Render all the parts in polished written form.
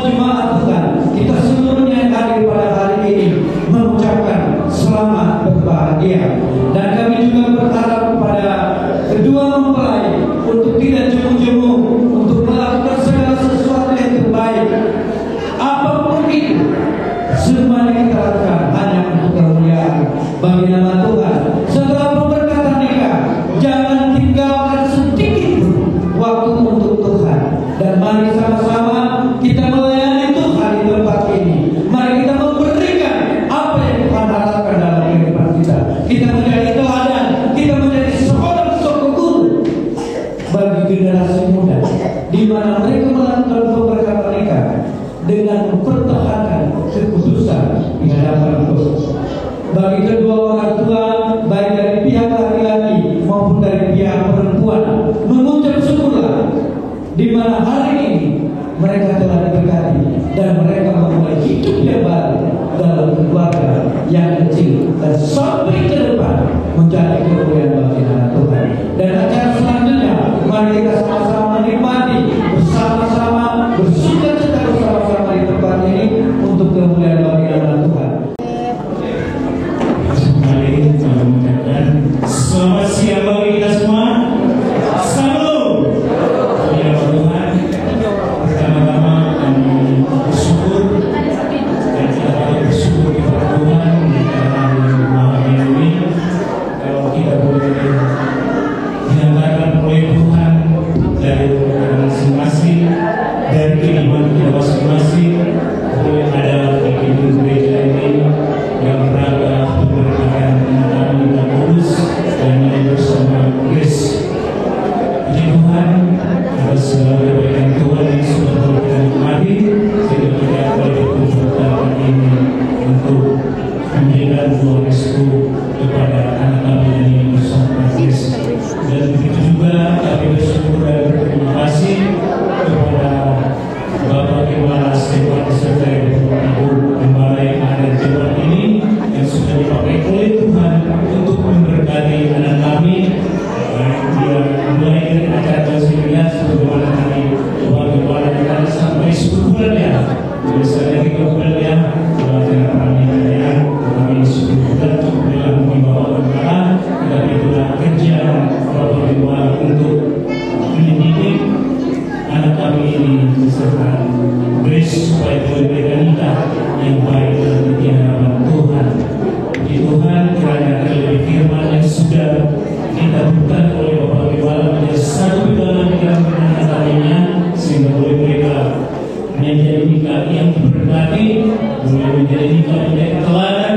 semua jemaat Tuhan, kita seluruhnya yang hadir pada hari ini mengucapkan selamat berbahagia. Dan kami juga berharap kepada kedua mempelai untuk tidak jemu-jemu, untuk melakukan segala sesuatu yang terbaik. Apapun itu, semuanya kita lakukan hanya untuk kemuliaan bagi nama Tuhan. Setelah pemberkatan nikah, jangan tinggalkan sedikit waktu untuk Tuhan. Dan mari sama-sama kita melayani Tuhan di tempat ini. Mari kita memberikan apa yang Tuhan harapkan dalam kehidupan kita. Kita menjadi teladan, kita menjadi seorang guru bagi generasi muda, di mana mereka melakukan pemberkatan nikah dengan mempertahankan kekudusan di hadapan Tuhan. Bagi kedua orang tua, baik dari pihak laki-laki maupun dari pihak perempuan, mengucap syukurlah di mana hari ini mereka telah diberkati dan mereka memulai hidup yang baru dalam keluarga yang kecil dan sampai ke depan menjadi kemuliaan bagi nama Tuhan. Dan acara selanjutnya, mari kita sama-sama menikmati bersama-sama, bersuka-cita bersama-sama di tempat ini untuk kemuliaan bagi nama Tuhan. Selamat siang bagi kita semua. Salam. Ya Tuhan, pertama-tama kami bersyukur dan kita bersyukur kepada Tuhan karena malam ini kalau kita boleh diantarkan oleh Tuhan dari masing-masing, dari kehidupan kita masing-masing, boleh ada di gereja ini yang berada pemberkatan kami dan urus dan bersama Grace. Puji Tuhan atas segala kebaikan Tuhan yang sudah memberikan kami, sehingga kita boleh berkumpul ini untuk memberikan buah restu kepada anak kami yang bersama Grace. Dan begitu juga kami bersyukur dan berterima kasih kepada Bapak Gembala Stefan serta Ibu Gembala yang ada di tempat ini yang sudah dipakai oleh Tuhan untuk memberkati anak kami. Dia mulai dari acara konseling sebagaimana kami Bapak Gembala kita sampai 10 bulan ya. Biasanya 3 bulan ya. Belajar pernikahan kami 10 bulan untuk melakukan Bapak Gembala. Tetapi itulah kerja Bapak Gembala untuk mendidik anak kami ini beserta Grace supaya boleh nikah yang baik dan di hadapan Tuhan. Puji Tuhan, kiranya terlebih firman yang sudah kita buka oleh Bapak Gembala menjadi satu dalam dalam hatinya, sehingga boleh mereka menjadi nikah yang diberkati, boleh menjadi nikah yang teladan,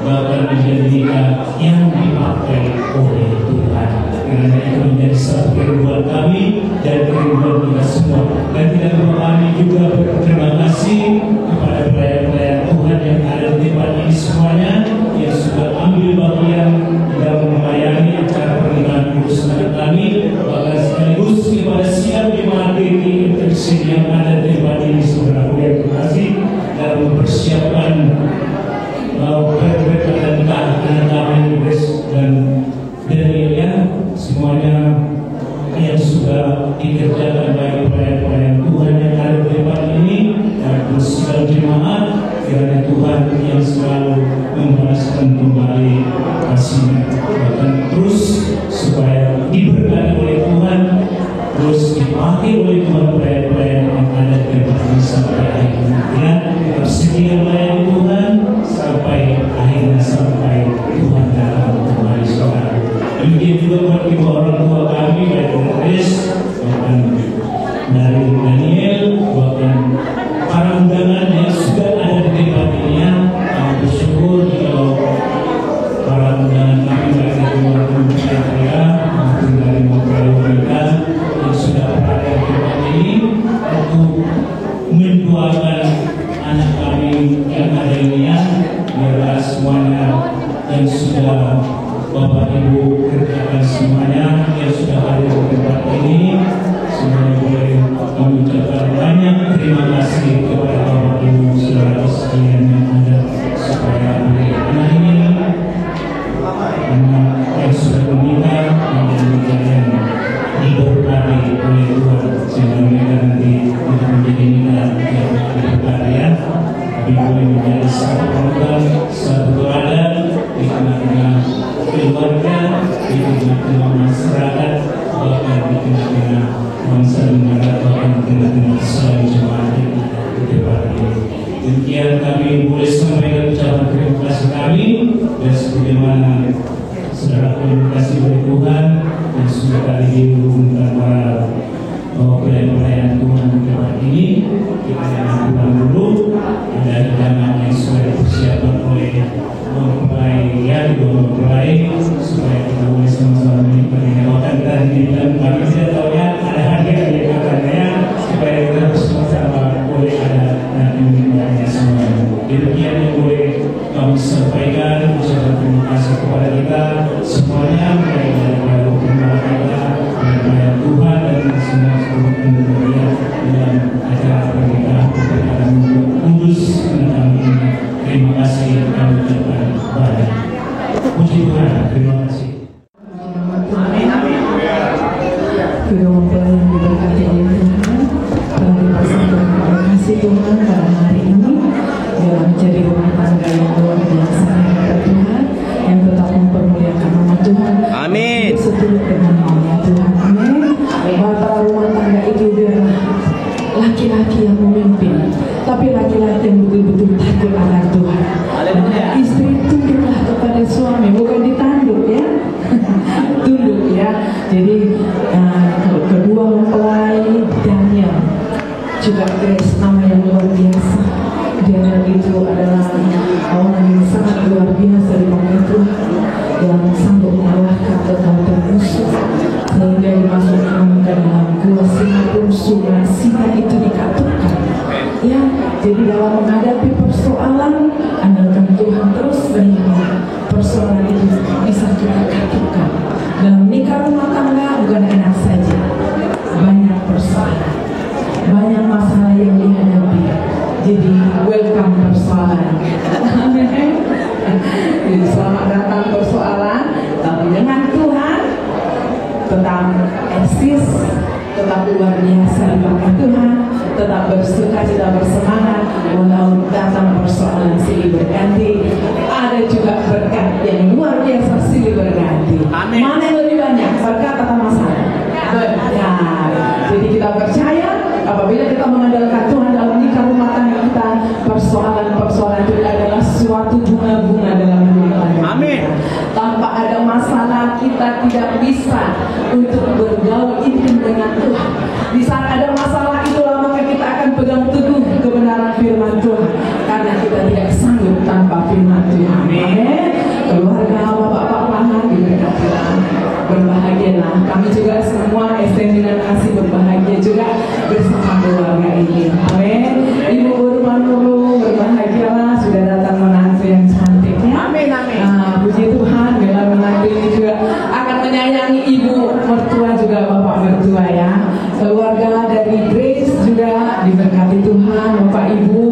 bahkan menjadi nikah yang dipakai oleh Tuhan. Kiranya itu menjadi satu kerinduan kami dan kerinduan kita semua. Dan tidak lupa kami juga berterima kasih kepada pelayan-pelayan Tuhan yang ada di tempat ini semuanya, yang sudah ambil bagian dalam melayani acara pernikahan kudus anak kami, bahkan sekaligus kepada siap jemaat ini intercede yang ada di tempat ini. Saudara terima kasih dalam mempersiapkan perberkatan anak kami dan Daniel ya, semuanya yang sudah dikerjakan bagi pelayan-pelayan Tuhan yang ada di tempat ini dan segala jemaat, kiranya Tuhan yang selalu membalaskan kembali kasih-Nya, bahkan terus supaya diberkati oleh Tuhan, terus dipakai oleh Tuhan pelayan-pelayan yang ada di tempat ini sampai akhirnya. Ya, tetap setia melayani Tuhan sampai akhirnya, sampai Tuhan datang kembali. Saudara. Demikian juga buat ibu orang tua kami dari Grace, bahkan dari Daniel, bahkan para undangan yang sudah ada di tempat ini ya. Kami bersyukur kalau para undangan kami dari luar negeri maupun dari mereka yang sudah berada di tempat ini untuk mendoakan anak kami Demikian kami boleh sampaikan ucapan terima kasih kami dan sebagaimana saudara komunikasi oleh Tuhan yang sudah kali diumumkan para pelayan Tuhan di tempat ini. Kita jangan pulang dulu, ada hidangan yang sudah dipersiapkan oleh mempelai ya, dua mempelai supaya kita boleh sama-sama menikmati. Kalau kita dibilang kami tidak tahu ya, ada hadiah dari kakaknya supaya kita bersama-sama boleh ada nanti menikmatinya semua. Demikian yang boleh kami sampaikan ucapan terima kasih kepada kita semuanya, baik dari para pembela kita, dari Tuhan dan semua penduduknya dalam acara pernikahan pernikahan kudus tentang ini. Terima kasih kami ucapkan banyak. Puji Tuhan, terima kasih. Amin, amin. Kedua mempelai yang diberkati oleh Tuhan telah dipersembahkan kepada kasih Tuhan pada hari ini dalam menjadi rumah tangga yang luar biasa kepada Tuhan yang tetap mempermuliakan nama Tuhan. Amin. Seturut dengan maunya Tuhan. Amin. Maka rumah tangga itu adalah laki-laki yang memimpin, tapi laki-laki yang betul-betul takut akan Tuhan. Istri tunduklah kepada suami, bukan ditanduk ya. Tunduk ya. Jadi kedua mempelai Daniel juga Grace, nama yang luar biasa. Daniel itu adalah orang yang sangat luar biasa dipanggil Tuhan, yang sanggup mengalahkan kekuatan musuh sehingga dimasukkan ke dalam gua singa pun singa itu dikatukan. Ya, jadi dalam menghadapi persoalan, andalkan Tuhan terus sehingga persoalan itu bisa kita katukan. Dalam nikah rumah tangga bukan enak saja, banyak persoalan, banyak masalah yang dihadapi. Jadi welcome persoalan. Jadi selamat datang persoalan, tapi dengan Tuhan tetap eksis, tetap luar biasa dipakai Tuhan, tetap bersuka cita bersemangat walau datang persoalan silih berganti. Ada juga berkat yang luar biasa silih berganti. Amin. Mana yang lebih banyak, berkat atau masalah? Berkat. Jadi kita percaya apabila kita mengandalkan Tuhan dalam nikah rumah tangga kita, persoalan-persoalan itu adalah suatu bunga-bunga dalam rumah tangga. Amin. Tanpa ada masalah kita tidak bisa untuk bergaul intim dengan Tuhan. Di saat ada masalah itulah maka kita akan pegang teguh kebenaran firman Tuhan, karena kita tidak sanggup tanpa firman Tuhan. Amin. Keluarga bapak-bapak pahan diberkatilah, berbahagialah. Kami juga semua STM dengan kasih berbahagia juga bersama keluarga ini. Amin. Ibu Guru Manuru berbahagialah, sudah datang menantu yang cantiknya. Amin, amin. Puji Tuhan, bila menantu ini juga akan menyayangi ibu mertua juga bapak mertua ya. Keluarga dari Grace juga diberkati Tuhan, bapak ibu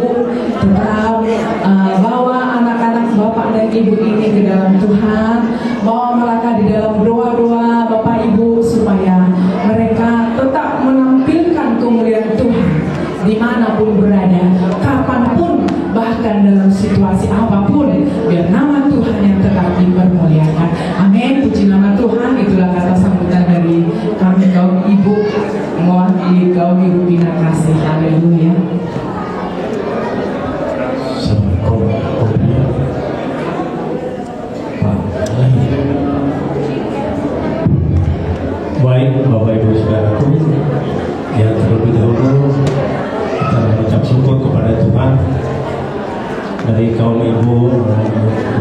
tetap bawa anak-anak bapak dan ibu ini ke dalam Tuhan, bawa mereka di dalam doa-doa bapak ibu supaya mereka tetap menampilkan kemuliaan Tuhan dimanapun berada, kapanpun, bahkan dalam situasi apapun, biar nama Tuhan yang tetap dipermuliakan. Amin. Puji nama Tuhan. Itulah kata sambutan dari kami kaum ibu mewakili kaum ibu bina kasih. Haleluya. Baik Bapak Ibu Saudaraku, yang terlebih dahulu kita mengucap syukur kepada Tuhan dari kaum ibu,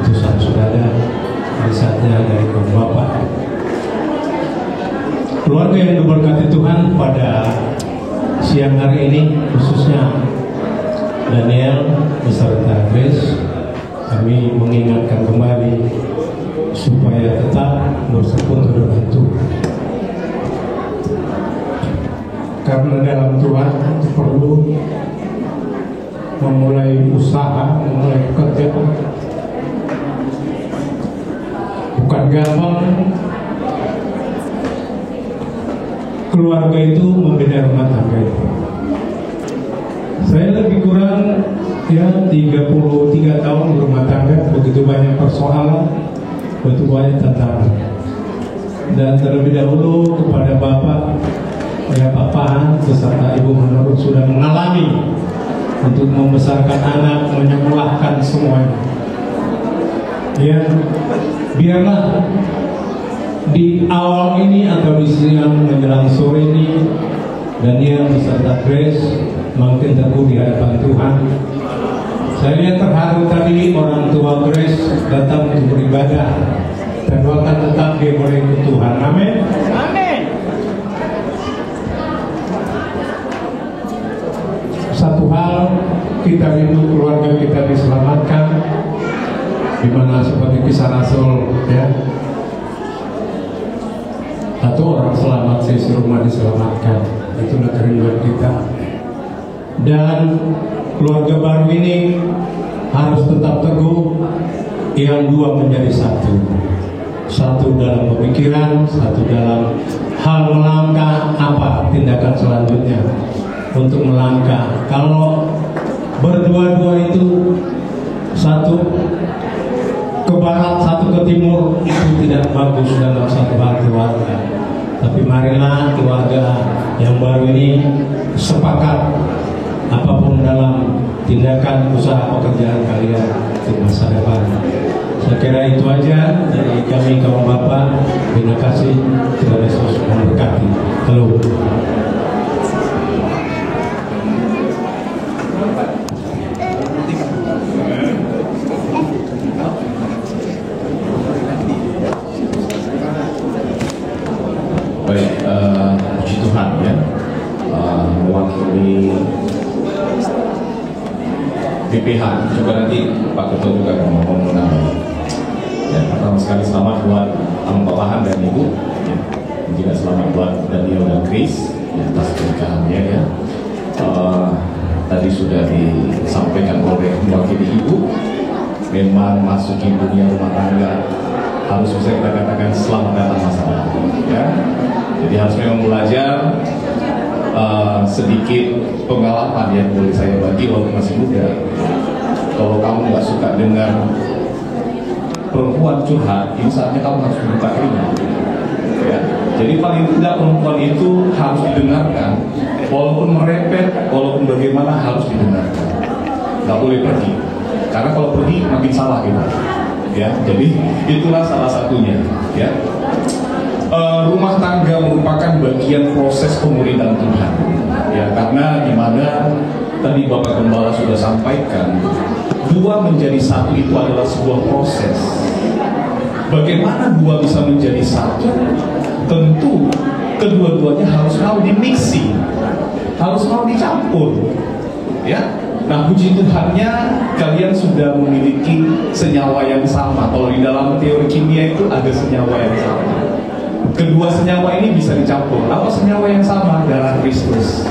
utusan saudara, dari saatnya dari kaum bapak. Keluarga yang diberkati Tuhan pada siang hari ini, khususnya Daniel beserta Grace, kami mengingatkan kembali supaya tetap bersekutu dengan Tuhan. Karena dalam Tuhan perlu memulai usaha, memulai pekerjaan. Bukan gampang. Keluarga itu membina rumah tangga itu. Saya lebih kurang 33 tahun berumah tangga, begitu banyak persoalan, begitu banyak tantangan. Dan terlebih dahulu kepada Bapak, ya Bapak beserta Ibu Menurut sudah mengalami untuk membesarkan anak, menyekolahkan semuanya. Ya, biarlah di awal ini atau di siang menjelang sore ini, Daniel beserta Grace makin teguh di hadapan Tuhan. Saya lihat terharu tadi orang tua Grace datang untuk beribadah, dan doakan tetap dia boleh ikut Tuhan. Amin. Amin. Satu hal, kita rindu keluarga kita diselamatkan, di mana seperti kisah Rasul, ya, satu orang selamat, sisi rumah diselamatkan. Itulah kerinduan kita. Dan keluarga baru ini harus tetap teguh, yang dua menjadi satu. Satu dalam pemikiran, satu dalam hal melangkah apa tindakan selanjutnya untuk melangkah. Kalau berdua-dua itu, satu ke barat, satu ke timur, itu tidak bagus dalam satu keluarga. Tapi marilah keluarga yang baru ini sepakat apapun dalam tindakan usaha pekerjaan kalian di masa depan. Saya kira itu aja dari kami kaum bapak. Terima kasih. Tuhan Yesus memberkati. Halo. Baik, puji Tuhan ya, mewakili BPH juga nanti Pak Ketua juga ngomong mengenai. Ya, pertama sekali selamat buat bapak dan ibu, ya. Juga selamat buat Daniel dan Chris ya, atas pernikahannya ya. Tadi sudah disampaikan oleh mewakili ibu, memang masukin dunia rumah tangga harus bisa kita katakan selamat datang masalah ya. Jadi harus memang belajar sedikit pengalaman yang boleh saya bagi waktu masih muda. Kalau kamu nggak suka dengar perempuan curhat, ini saatnya kamu harus membuka telinga ya. Jadi paling tidak perempuan itu harus didengarkan, walaupun merepet, walaupun bagaimana harus didengarkan. Nggak boleh pergi, karena kalau pergi makin salah kita ya. Jadi itulah salah satunya ya. Rumah tangga merupakan bagian proses pemuridan Tuhan ya, karena dimana tadi Bapak Gembala sudah sampaikan, dua menjadi satu itu adalah sebuah proses. Bagaimana dua bisa menjadi satu? Tentu kedua-duanya harus mau dimixing, harus mau dicampur ya. Nah, puji Tuhannya kalian sudah memiliki senyawa yang sama. Kalau di dalam teori kimia itu ada senyawa yang sama. Kedua senyawa ini bisa dicampur. Apa senyawa yang sama? Darah Kristus.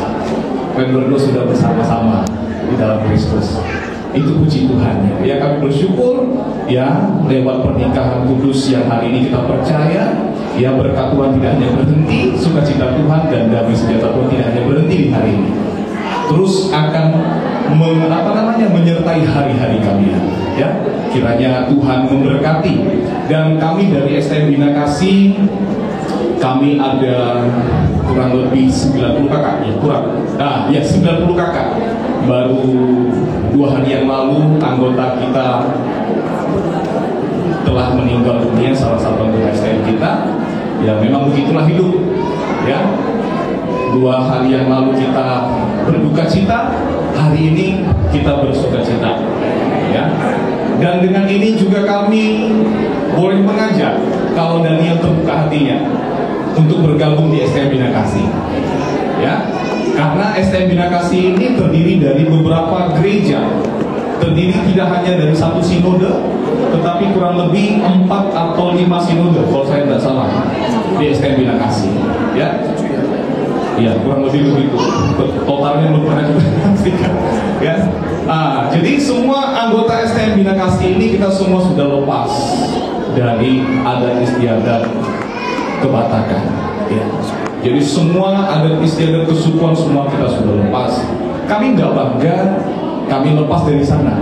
Kalian berdua sudah bersama-sama di dalam Kristus. Itu puji Tuhannya. Ya, kami bersyukur ya lewat pernikahan kudus yang hari ini kita percaya. Ya, berkat Tuhan tidak hanya berhenti, sukacita Tuhan dan damai sejahtera Tuhan tidak hanya berhenti di hari ini. Terus akan menyertai hari-hari kalian ya. Kiranya Tuhan memberkati. Dan kami dari STM Bina Kasih, kami ada kurang lebih 90 kakak ya, kurang. Nah, ya 90 kakak. Baru 2 hari yang lalu anggota kita telah meninggal dunia, salah satu anggota STM kita. Ya, memang begitulah hidup ya. 2 hari yang lalu kita berduka cita, hari ini kita bersuka cita ya. Dan dengan ini juga kami boleh mengajak kalau Daniel terbuka hatinya untuk bergabung di STM Bina Kasih ya. Karena STM Bina Kasih ini terdiri dari beberapa gereja, terdiri tidak hanya dari satu sinode, tetapi kurang lebih 4 atau 5 sinode kalau saya tidak salah di STM Bina Kasih ya. Iya, kurang lebih begitu. Totalnya belum pernah kita pastikan ya. Jadi semua anggota STM Bina Kasih ini kita semua sudah lepas dari adat istiadat kebatakan ya. Jadi semua adat istiadat kesukuan semua kita sudah lepas. Kami nggak bangga kami lepas dari sana.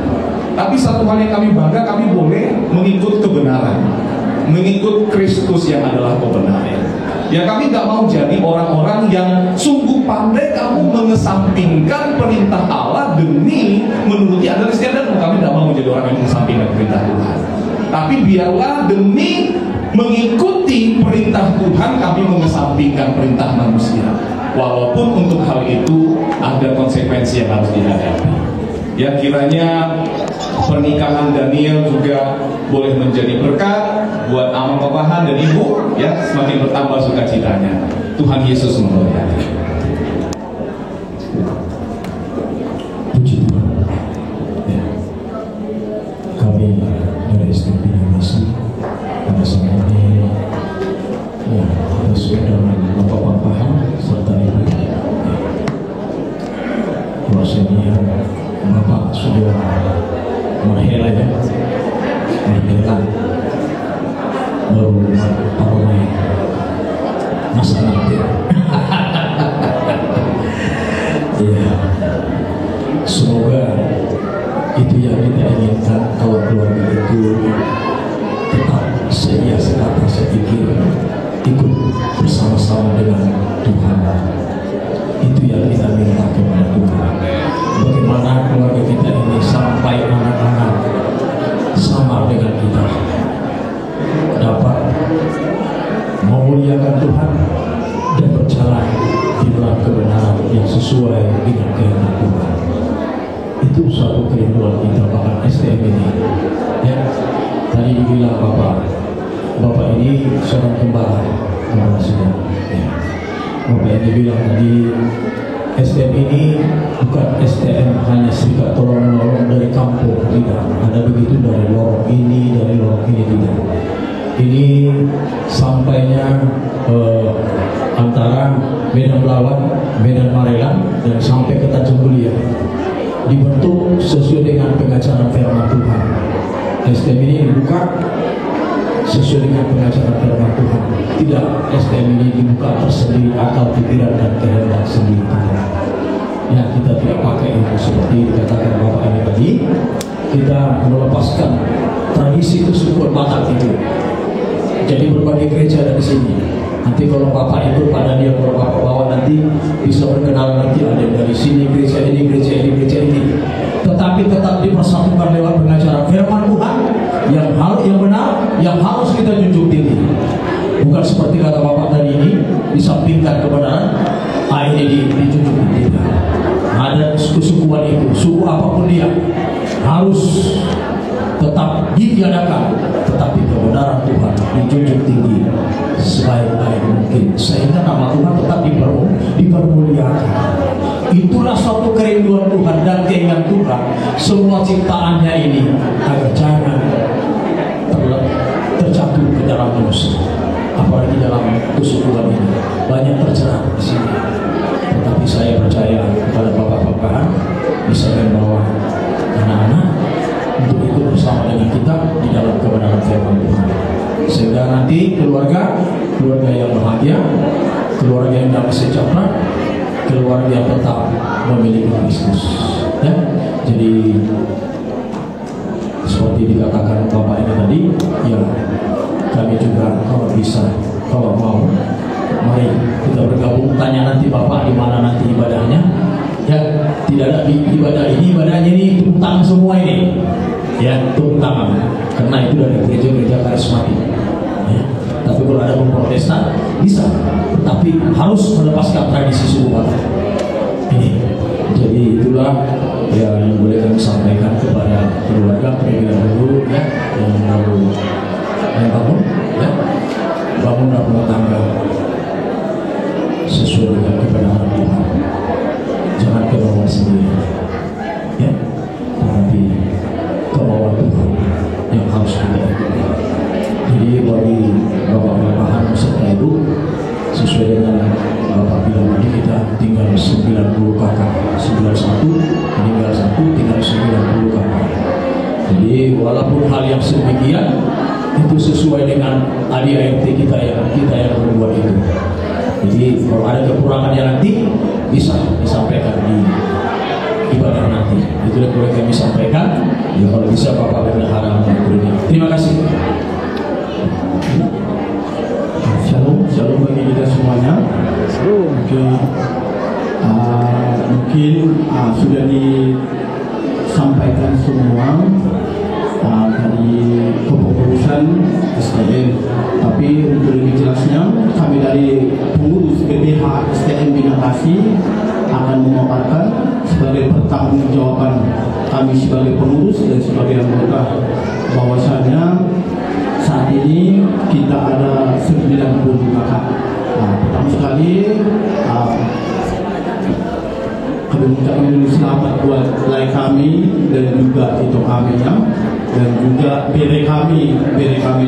Tapi satu hal yang kami bangga, kami boleh mengikut kebenaran, mengikut Kristus yang adalah kebenaran. Ya kami nggak mau jadi orang-orang yang sungguh pandai kamu mengesampingkan perintah Allah demi menuruti adat istiadat. Kami tidak mau jadi orang yang mengesampingkan perintah Tuhan. Tapi biarlah demi mengikuti perintah Tuhan kami mengesampingkan perintah manusia. Walaupun untuk hal itu ada konsekuensi yang harus dihadapi. Ya kiranya pernikahan Daniel juga boleh menjadi berkat buat Ama Papahan dan Ibu, ya semakin bertambah sukacitanya. Tuhan Yesus memberkati. Puji Tuhan. Ya. Kami dari STP Indonesia pada saat ini ya atas undangan Bapak Papahan serta Ibu. Prosesnya Bapak sudah menghela ya, menghela baru apa main masa nanti. Ya, semoga itu yang kita inginkan, kalau keluarga itu tetap seia sekata sepikir ikut bersama-sama dengan Tuhan. Itu yang kita minta kepada Tuhan. Bagaimana keluarga kita ini sampai anak-anak sama dengan kita dapat memuliakan Tuhan dan berjalan di dalam kebenaran yang sesuai dengan kehendak Tuhan. Itu suatu kerinduan kita bahkan STM ini. Ya, tadi dibilang Bapak ini seorang gembala sudah. Ya. Bapak ini bilang tadi STM ini bukan STM hanya serikat tolong-menolong dari kampung, tidak. Ada begitu dari lorong ini, dari lorong ini, tidak. Ini sampainya antara Medan Belawan, Medan Marelan, dan sampai ke Tanjung Mulia. Dibentuk sesuai dengan pengajaran firman Tuhan. STM ini dibuka sesuai dengan pengajaran firman Tuhan. Tidak STM ini dibuka tersendiri akal pikiran dan kehendak sendiri. Ya, kita tidak pakai itu seperti dikatakan Bapak ini tadi. Kita melepaskan tradisi kesukuan Batak itu. Jadi berbagai gereja dari sini. Nanti kalau Bapak ikut pada dia, kalau Bapak bawa nanti bisa berkenalan, nanti ada dari sini gereja ini, gereja ini, gereja ini. Tetapi tetap dipersatukan lewat pengajaran firman Tuhan yang benar, yang harus kita junjung tinggi. Bukan seperti kata Bapak tadi ini, disampingkan kebenaran, ini dijunjung tinggi. Ada kesukuan itu, suku apapun dia harus tetap ditiadakan, tetapi kebenaran Tuhan dijunjung tinggi sebaik-baik mungkin, sehingga nama Tuhan tetap dipermuliakan. Itulah suatu kerinduan Tuhan dan keinginan Tuhan semua ciptaannya ini, agar jangan terjatuh ke dalam dosa, apalagi dalam kesukuan ini banyak terjerat di sini. Tetapi saya percaya kepada Bapak-Bapak bisa membawa anak-anak untuk ikut bersama dengan kita di dalam kebenaran firman Tuhan, sehingga nanti keluarga yang bahagia, keluarga yang damai sejahtera, keluarga yang tetap memiliki Kristus. Ya, jadi seperti dikatakan Bapak ini tadi, ya kami juga kalau bisa, kalau mau, mari kita bergabung. Tanya nanti Bapak di mana nanti ibadahnya. Ya, tidak ada ibadah ini, ibadahnya ini utang semua ini. Ya, tepuk tangan. Karena itu dari gereja-gereja karismatik. Ya. Tapi kalau ada Protestan bisa, tapi harus melepaskan tradisi suku Batak ini. Jadi itulah yang boleh kami sampaikan kepada keluarga terlebih dahulu, ya, yang baru bangun, ya, bangun rumah tangga sesuai dengan kebenaran Tuhan. Jangan kemauan sendiri, ya, tetapi kemauan Tuhan yang harus kita ikuti. Jadi bagi Bapak-Bapak serta Ibu, sesuai dengan Bapak bilang tadi, kita tinggal 90 kakak, 91 meninggal 1, tinggal 90 kakak. Jadi walaupun hal yang sedemikian itu sesuai dengan ADART kita yang berbuat itu. Jadi kalau ada kekurangannya nanti bisa disampaikan di ibadah nanti. Itu yang boleh kami sampaikan. Ya, kalau bisa Bapak bendahara memberi. Terima kasih. Shalom, shalom bagi kita semuanya. Oke. Mungkin sudah disampaikan semua dari kepengurusan STM. Tapi untuk lebih jelasnya, kami dari pengurus BPH STM Bina Kasih akan memaparkan sebagai pertanggungjawaban kami sebagai pengurus dan sebagai anggota, bahwasanya saat ini kita ada 90 kakak. Pertama sekali kami mengucapkan selamat buat lai kami dan juga itu kami ya, dan juga bere kami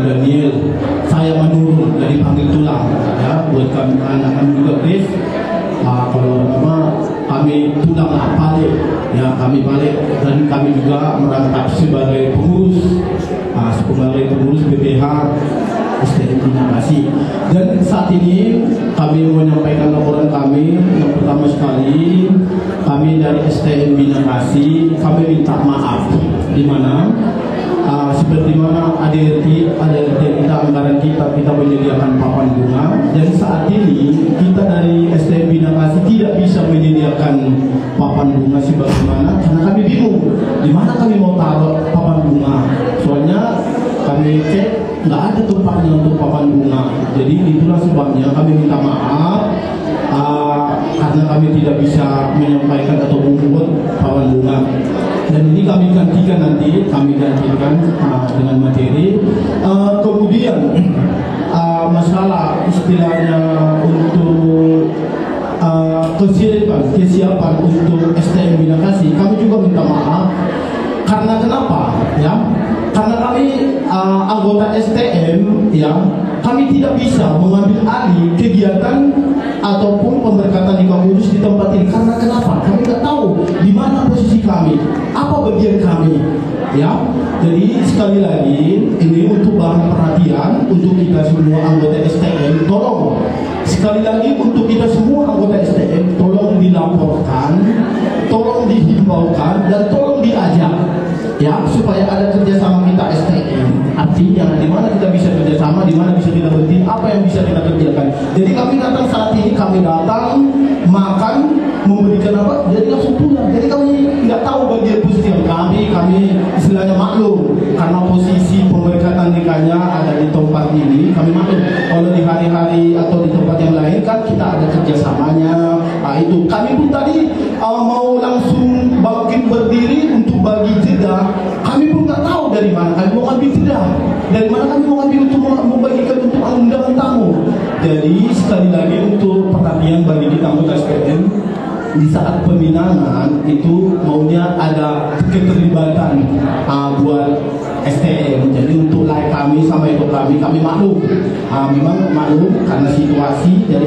Daniel. Saya menurun dari panggil tulang ya, buat kami anak kami juga Chris. Kalau nama kami tulang balik ya, kami balik, dan kami juga merangkap sebagai pengurus BPH STM Bina Kasih. Dan saat ini kami menyampaikan laporan kami. Yang pertama sekali, kami dari STM Bina Kasih kami minta maaf di mana seperti mana ADRT kita, anggaran kita menyediakan papan bunga, dan saat ini kita dari STM Bina Kasih tidak bisa menyediakan papan bunga sebagaimana, karena kami bingung di mana kami mau taruh papan bunga. Soalnya kami cek nggak ada tempatnya untuk papan bunga. Jadi itulah sebabnya kami minta maaf karena kami tidak bisa menyampaikan atau membuat papan bunga. Dan ini kami gantikan nanti, dengan materi. Kemudian masalah istilahnya untuk kesiapan untuk STM Bina Kasih, kami juga minta maaf. Karena kenapa? Ya, karena kami anggota STM ya, kami tidak bisa mengambil alih kegiatan ataupun pemberkatan di kampus di tempat ini. Karena kenapa? Kami tidak tahu di mana posisi kami, apa bagian kami. Ya, jadi sekali lagi ini untuk bahan perhatian untuk kita semua anggota STM. Tolong sekali lagi untuk kita semua anggota STM, tolong dilaporkan, tolong dihimbaukan, dan tolong diajak ya, supaya ada kerjasama kita STM. Artinya di mana kita bisa kerjasama, di mana bisa kita berhenti, apa yang bisa kita kerjakan. Jadi kami datang saat ini, kami datang makan, memberikan apa, jadi langsung pulang. Jadi kami nggak tahu bagian posisi kami istilahnya maklum, karena posisi pemberkatan nikahnya ada di tempat ini, kami maklum. Kalau di hari-hari atau di tempat yang lain kan kita ada kerjasamanya. Itu kami pun tadi mau langsung bangkit berdiri untuk bagi jeda. Kami pun nggak tahu dari mana kami mau ambil jeda, dari mana kami mau ambil untuk membagikan untuk undangan tamu. Jadi sekali lagi untuk perhatian bagi kita anggota STM, di saat pembinaan itu maunya ada keterlibatan buat STM. Jadi untuk like kami sama itu kami maklum, memang maklum karena situasi. Jadi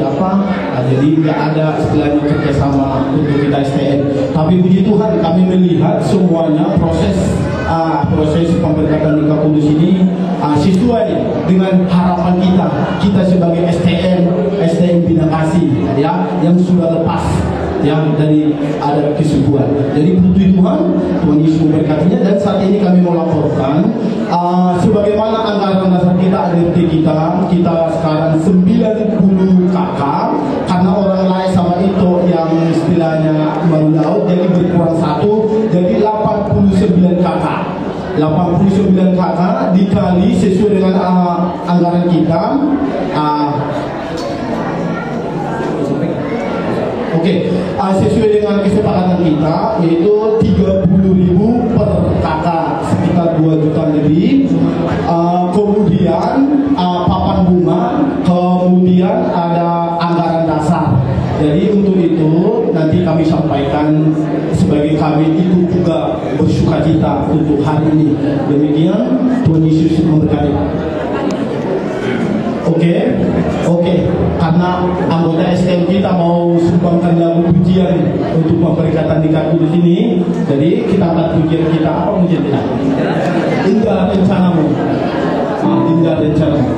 jadi nggak ada istilahnya kerjasama untuk kita STM. Tapi puji Tuhan kami melihat semuanya proses pemberkatan nikah kudus ini sesuai dengan harapan kita sebagai STM Bina Kasih ya, yang sudah lepas yang dari ada kesubuhan. Jadi puji Tuhan Yesus memberkatinya. Dan saat ini kami mau laporkan sebagaimana anggaran dasar kita ADRT kita sekarang 90 kakak, karena orang lain sama itu yang istilahnya melaut, jadi berkurang 1, jadi 89 kakak. 89 kakak dikali sesuai dengan anggaran kita. Sesuai dengan kesepakatan kita, yaitu 30.000 per kakak, sekitar 2 juta lebih. Kemudian papan bunga, kemudian ada anggaran dasar. Jadi untuk itu nanti kami sampaikan sebagai kami itu juga bersukacita untuk hari ini. Demikian, Tuhan Yesus memberkati. Oke, karena anggota STM kita mau sumbangkan lagu pujian untuk pemberkatan nikah kudus ini, jadi kita angkat pujian kita. Apa pujian kita? Indah rencanamu. Indah rencanamu.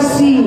kasih